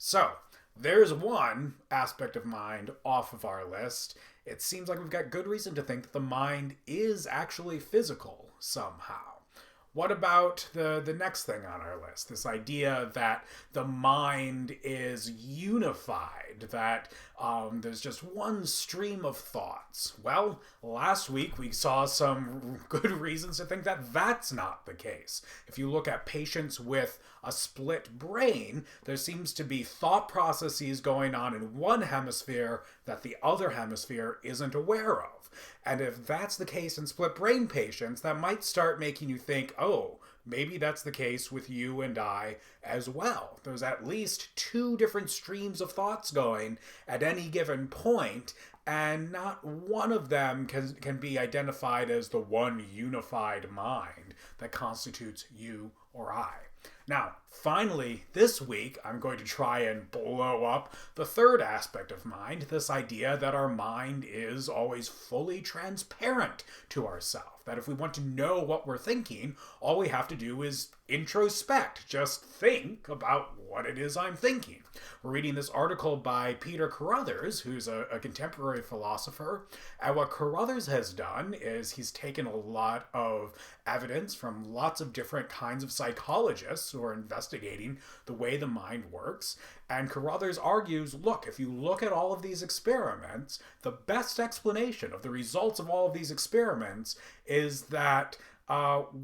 So, there's one aspect of mind off of our list. It seems like we've got good reason to think that the mind is actually physical somehow. What about the next thing on our list? This idea that the mind is unified, that there's just one stream of thoughts. Well, last week we saw some good reasons to think that that's not the case. If you look at patients with a split brain, there seems to be thought processes going on in one hemisphere that the other hemisphere isn't aware of. And if that's the case in split brain patients, that might start making you think, oh, maybe that's the case with you and I as well. There's at least two different streams of thoughts going at any given point, and not one of them can be identified as the one unified mind that constitutes you or I. Now, finally, this week, I'm going to try and blow up the third aspect of mind, this idea that our mind is always fully transparent to ourselves. That if we want to know what we're thinking, all we have to do is introspect, just think about what it is I'm thinking. We're reading this article by Peter Carruthers, who's a contemporary philosopher, and what Carruthers has done is he's taken a lot of evidence from lots of different kinds of psychologists who are investigating the way the mind works, and Carruthers argues, look, if you look at all of these experiments, the best explanation of the results of all of these experiments is that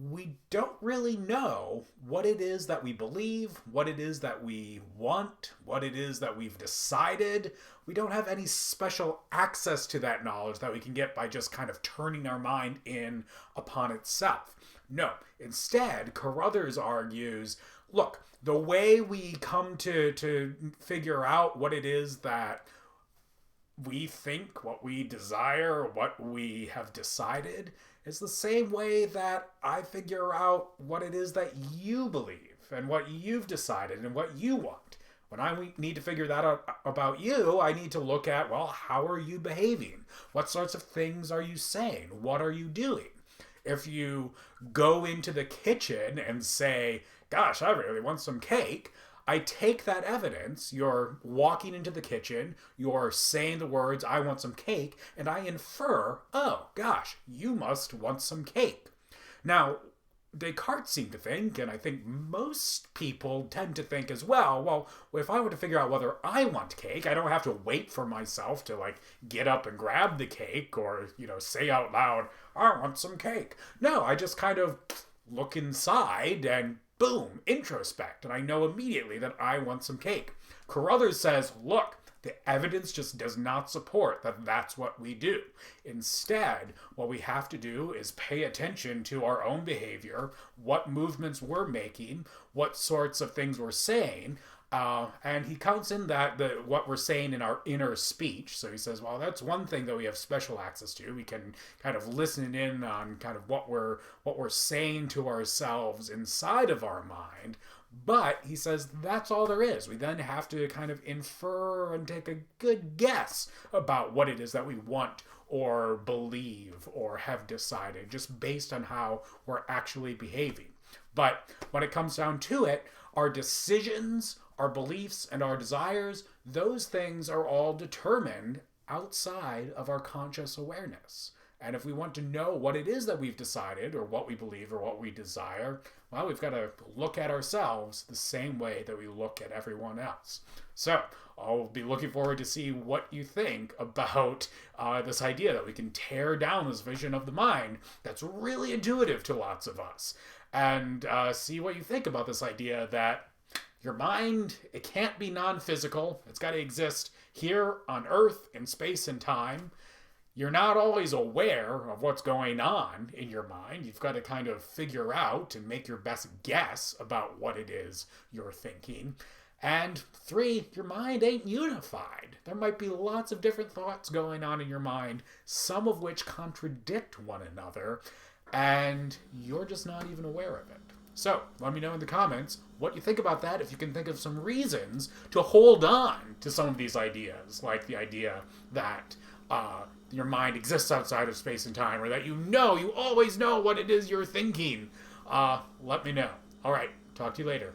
we don't really know what it is that we believe, what it is that we want, what it is that we've decided. We don't have any special access to that knowledge that we can get by just kind of turning our mind in upon itself. No, instead, Carruthers argues, look, the way we come to figure out what it is that we think, what we desire, what we have decided, is the same way that I figure out what it is that you believe and what you've decided and what you want. When I need to figure that out about you, I need to look at, well, how are you behaving? What sorts of things are you saying? What are you doing? If you go into the kitchen and say, gosh, I really want some cake, I take that evidence, you're walking into the kitchen, you're saying the words, I want some cake, and I infer, oh gosh, you must want some cake. Now, Descartes seemed to think, and I think most people tend to think as well, if I were to figure out whether I want cake, I don't have to wait for myself to get up and grab the cake or, say out loud, I want some cake. No, I just kind of look inside and boom, introspect, and I know immediately that I want some cake. Carruthers says, look, the evidence just does not support that that's what we do. Instead, what we have to do is pay attention to our own behavior, what movements we're making, what sorts of things we're saying, and he counts in that what we're saying in our inner speech. So he says, well, that's one thing that we have special access to. We can kind of listen in on kind of what we're saying to ourselves inside of our mind. But he says that's all there is. We then have to kind of infer and take a good guess about what it is that we want or believe or have decided, just based on how we're actually behaving. But when it comes down to it, our decisions, our beliefs, and our desires, those things are all determined outside of our conscious awareness. And if we want to know what it is that we've decided or what we believe or what we desire, well, we've got to look at ourselves the same way that we look at everyone else. So I'll be looking forward to see what you think about this idea that we can tear down this vision of the mind that's really intuitive to lots of us. And see what you think about this idea that your mind, it can't be non-physical. It's got to exist here on Earth in space and time. You're not always aware of what's going on in your mind. You've got to kind of figure out and make your best guess about what it is you're thinking. And 3, your mind ain't unified. There might be lots of different thoughts going on in your mind, some of which contradict one another, and you're just not even aware of it. So, let me know in the comments what you think about that, if you can think of some reasons to hold on to some of these ideas, like the idea that your mind exists outside of space and time, or that you always know what it is you're thinking. Let me know. All right, talk to you later.